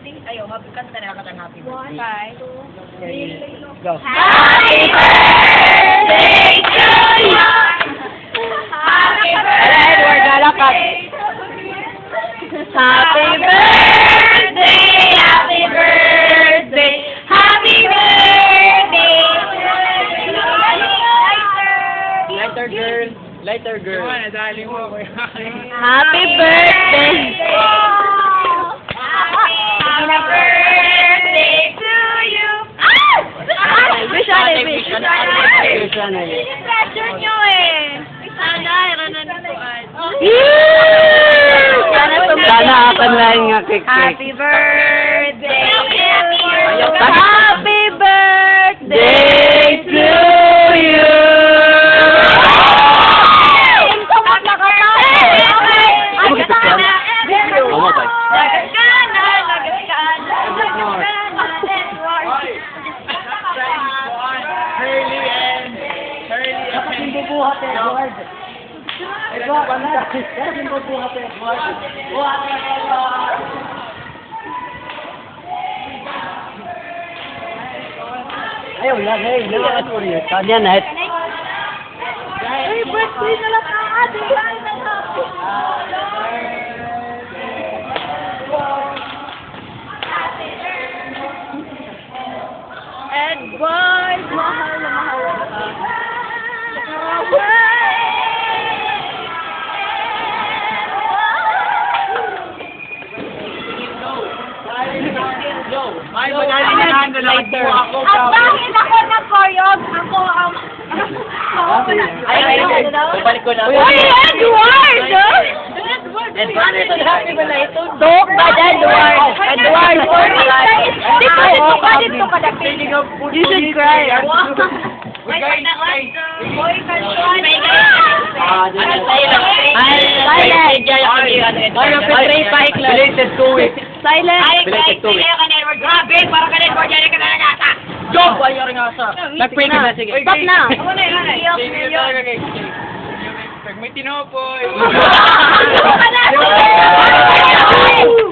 ready? Ayaw, kanta na lang happy birthday. 1, 2, 3, Go. Happy birthday to you! Happy Edward, lalakad. Happy birthday! Happy birthday! Happy birthday! Lighter girl. Lighter girl. nadali mo ako. Happy birthday! Happy birthday to you! Wish on it, wish on it. Wish on it. Pressure nyo eh. Sana, nanantuan. Sana akan lang nga cake. Happy birthday! Ayaw ka. Happy birthday to you! Bubuhat eh, Edward. Edward, ano? Kaya bubuhat eh, Edward. Buhat eh, Edward. Ayaw lang, hey. Nalakat mo rin. Kanya na. Ay, birthday na lang ang ating bahay ng happy. Edward, mahal na mahal ka. Ay, magaling na lang. Lighter. At dahil ako nag-choreog, ako ang... Ay, balik ko na. Uy, Edward! Edward, ito na happy ba na ito? Dok, bad Edward! Edward, for life! Dito ka dapit. You should cry. Uy, guys, guys. Belated 2 weeks. Silent. Belated 2 weeks. Grabe, para ka Edward, yan ka na nasa. Job! Ayaw rin nga sa. Nag-pray ka na, sige. Stop na. Pag may tinopoy.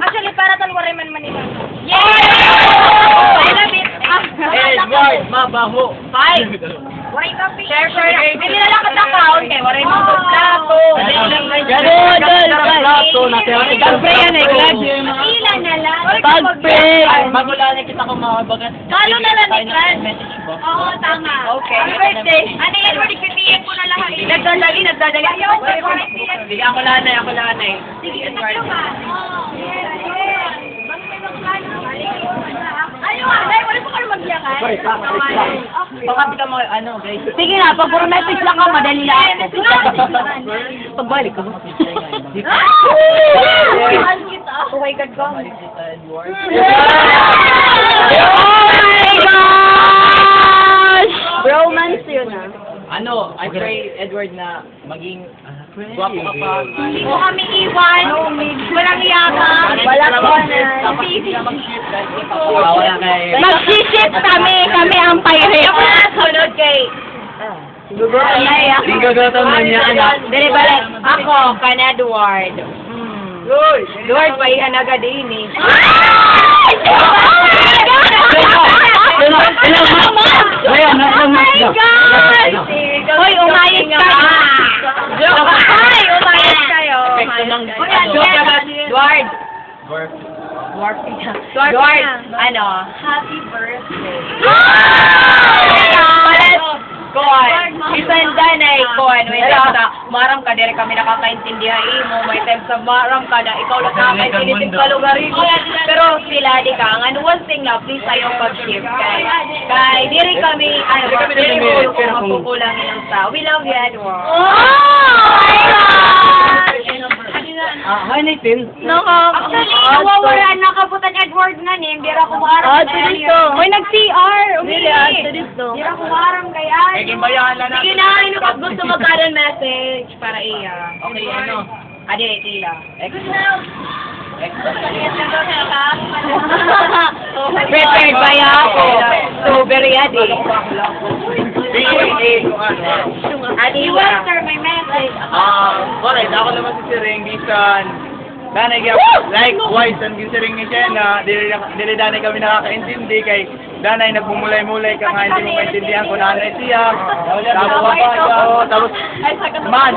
Actually, para talwarin man Manila. Edward, mabaho. Five. Waray ka, share. Bili na lang ka ng kaon kay waray mo sa plato. Pag-pray yan eh, glad. Ilan na lang. Pag-pray. Magula na kita kung makabagat. Kalo na lang ni Clan. Message mo. Oo, tama. Okay. Happy birthday. Ano yan, Edward, ipipiyan ko na lahat. Nagdadali. Ayaw, Ako lanay. sige, Edward. Ano nga, wala po kayo magyakan. Baka di ka mo, ano, guys. Sige na, pag puro message lang ka, madali lang ako. Pagbalik ka. Mahal kita. Oh my God, go. Edward. Oh my gosh! Bromance yun ah. Ano, I pray, Edward, na maging guwapo ka pa. Hindi ko kami iwan. Walang yaman. Walang Wala kay... Mag-shit kami ang pirate. Ako na sunod kay... Sigagatam na niya, anak. Dali balik. Ako, kan Edward. Edward, paihan agad din eh. Hoy, umayos ka! Hoy, umayos kayo! Edward! Edward, ano? Happy birthday! Isanda na ikon. May time na maram ka, dire kami nakakaintindihan mo. May time sa maram ka na ikaw lang nakakaintindihan sa lugarin mo. Pero sila, di ka. Ang one thing na, please tayo pag-shift. Kay dire kami, dire mo kung mapukulangin lang sa. We love you, Edward. Hi, Nathan. Actually, nawawala na kabutan Edward nga ni. Bira ko maram kaya niya. Hoy, nag-CR. Bira ko maram kaya. Naging bayahan lang Sige na, ano ka gusto magkaroon message para iya. Okay, ano? Adi, tila. Prepared ba ya ako? So, very adi. Adi, you answer my message. Alright, ako naman si Sir Bisan. Danay likewise ang ginsiring ni siya na dili danay kami nakakaintindi kay danay nagmumulay-mulay ka nga hindi mo maintindihan kung nanay siya. Tapos man,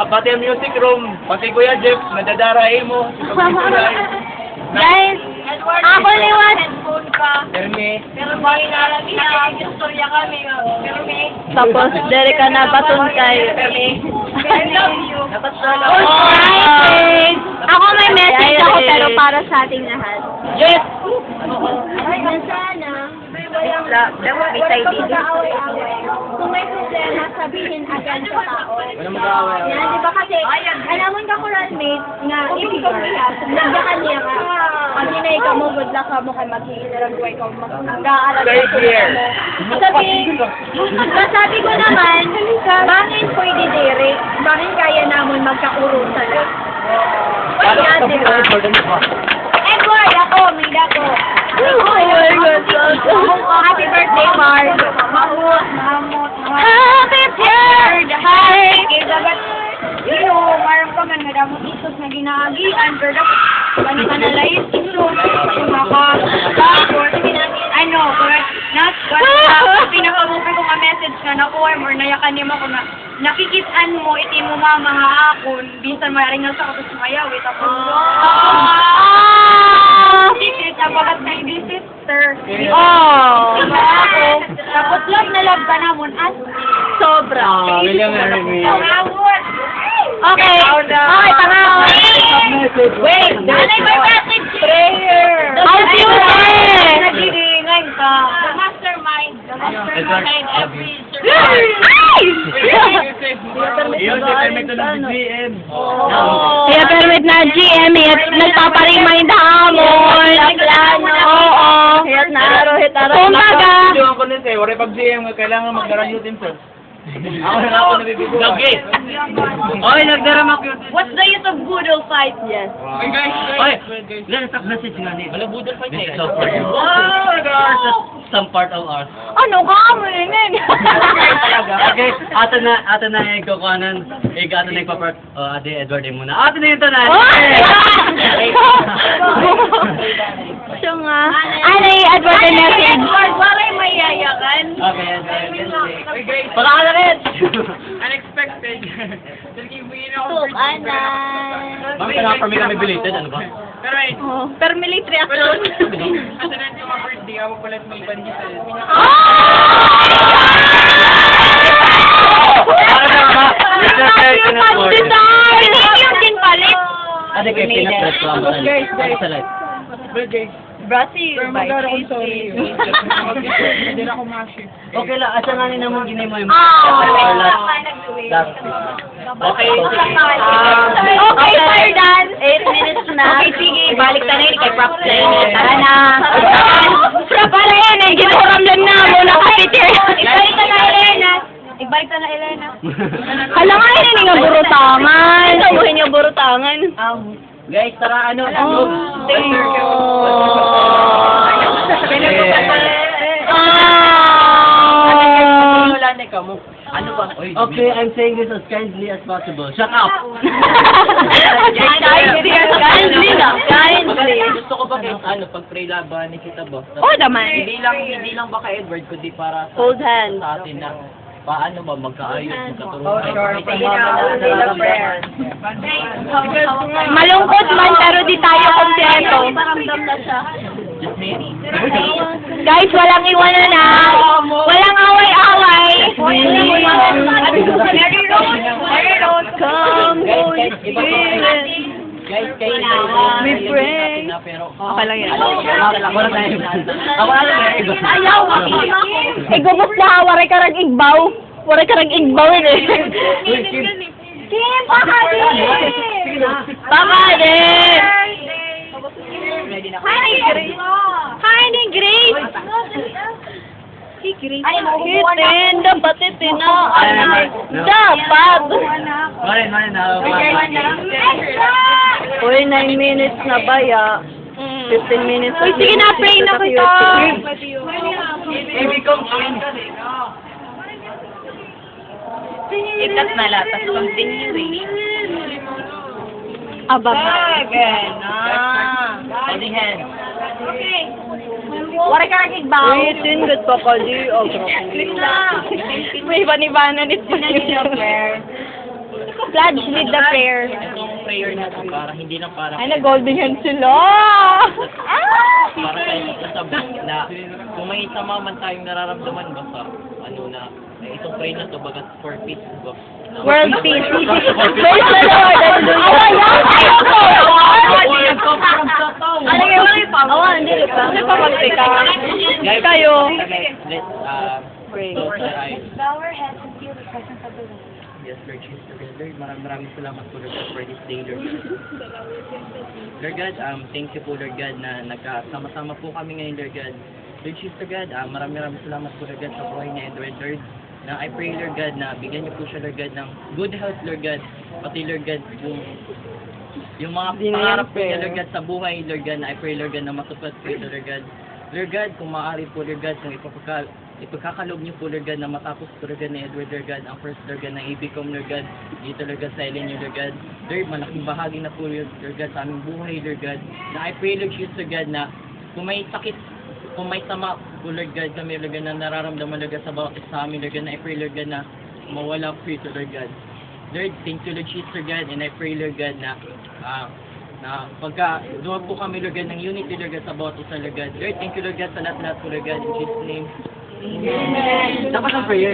pati ang music room, pati Kuya Jeff, nadadarain mo. Guys, ako liwan. Pero bakit na istorya kami. Pero may... Tapos, dere ka na patuntay. I love you. Alright. Ako may message ako pero para sa ating lahat. Yes! Ay, sana. Dapat may side dito. Kung may problema, sabihin agad sa tao. Wala mag-aaway. Yan, di ba kasi, alam mo ka roommate nga, ibig ko niya, nagdakan niya ka. Pag hinay ka mo, good luck ka mo kay mag-iilarang buhay ka, mag-aaral ka mo. Sabi ko naman, bakit pwede dire? Bakit kaya naman magkakurusan? Kaya, di ba? Edward, ako, may dako. Oh my God. Happy birthday, Mark. Happy birthday! Marang pa man, madamot isos na ginaagian, pero dapat ano ka na lain, isos, pinakamupi ko nga message na nakuha mo, nayakan niya mo ko na, nakikitaan mo, iti mo mama nga akon, bisan mayaring nasa ako sa mayawi, tapos, visit, abagat na hindi sister. Oh! Diba ako? Tapos love na love ka namon, as Sobra. William Henry. Okay. Okay, tanga. Wait, nanay may message prayer. How's you there? Nagiringan ka. The mastermind every Ay! Yun, si permit na si GM. Kaya permit na GM, nagpaparemind hamon. Oo. Hit na araw. Kumbaga. Yung ako nun sa'yo, wala pag GM, kailangan magdarang YouTube sir. Ako na ako nabibigo. Dagi! Oy, nagdarama ko. What's the use of good old fight? Yes. Oy, guys! Oy! Let's talk message nga ni. Wala budol fight eh. So for you. Some part of ours. Ano ka mo yun? Okay, ato na ikaw-kanan. Ato na ipapart. Ate Edward muna. Ato na yung tanan. Siya nga. Ano yung advert message? Waray may yayakan. Okay, guys. Para ka na rin! Unexpected. Tukanan. Mami, kami kami belated, ano ba? Pero eh, Oh, per military action. asa na yung mga birthday, ako pala may pandesal. Yung din palit. Ate kayo pinag-dress ko ang birthday. Brazil. sorry. Hindi na ako ma-ship. Okay lang, asa nga naman ginay mo yung last. Okay. Okay, sir Dan. 8 minutes na. Okay, sige, balik na rin kay Prof. Lane. Tara na. Fra para yan eh. Ginuram lang na mo. Nakapitir. Ibalik na na, Elena. Ibalik na na, Elena. Hala nga yun nga burutangan. Sabuhin yung burutangan. Guys, tara ano? Ano ba? Okay, I'm saying this as kindly as possible. Shut up! Kindly lang. Kindly. Gusto ko ba pag-pray laban, kita ba? Oh, naman. Hindi lang ba kay Edward, kundi para Hold hands. sa atin na paano ba magkaayos, magkatulungan. Sige na, say the prayer. Malungkot man pero di tayo kontento. Paramdam na siya. Just me. Guys, walang iwanan na. Walang away-away. Mary Rose. Come, Holy Spirit. Guys, kayo We pray. pero Okay lang yan. wala tayo. Ako lang eh. Ayaw. Igubot na, waray karang igbaw. Waray karang igbaw eh. Kim, baka din. Baka din. Hi, Grace. Hi, ni Grace. Si Grace. Ay, mauubuan na. Kitin, dapat itinaan. Dapat. Marin na. Uy, 9 minutes na ba ya? 15 minutes. Uy, sige na, pray na kita. Baby, come on. Ikat na lang, tapos continue eh. Abang. Holding hands. Wala ka nagigbaw. Waitin, good pa ka di. Oh, may iban-ibanan ito. Pledge, lead the prayer. Itong prayer na to, para hindi lang para Ay, nag-golden hand sila. para tayo magkasabot na kung may sama man tayong nararamdaman ba sa ano na itong prayer na to bagat for peace ba? World peace. Praise the Lord. Ano yung pa? Awan, hindi pa. Ano pa magtika? Guys, Kayo. let's Pray. close our eyes. Bow our heads and feel the presence of the Lord. Yes, Lord Jesus, Lord, maraming salamat po, Lord, for this day, Lord. Lord God, thank you po, Lord God, na nagkasama-sama po kami ngayon, Lord God. Lord Jesus, God, maraming salamat po, Lord God, sa buhay niya, and Lord, na I pray, Lord God, na bigyan niyo po siya, Lord God, ng good health, Lord God, pati, Lord God, yung mga Di na yan, pangarap po niya, prayer. Lord God, sa buhay, Lord God, na I pray, Lord God, na matupad po ito, Lord God. Lord God, kung maaari po, Lord God, kung ipagkakaloob niyo po, Lord God, na matapos po, Lord God, na Edward, Lord God, ang first, Lord God, na ibigom, Lord God, dito, Lord God, sa ilin niyo, Lord God. Lord, malaking bahagi na po, Lord God, sa aming buhay, Lord God, na I pray, Lord Jesus, Lord God, na kung may sakit, kung may sama po, Lord God, kami, Lord God, na nararamdaman, Lord God, sa bawat isa sa amin, Lord God, na I pray, Lord God, na mawala po ito, Lord God. Lord, thank you, Lord Jesus, Lord God, and I pray, Lord God, na pagka duwa po kami, Lord God, ng unity, Lord God, sa bawat isa, Lord God. Lord, thank you, Lord God, sa lahat-lahat po, Lord God, in Jesus' name. Dapat ang prayer.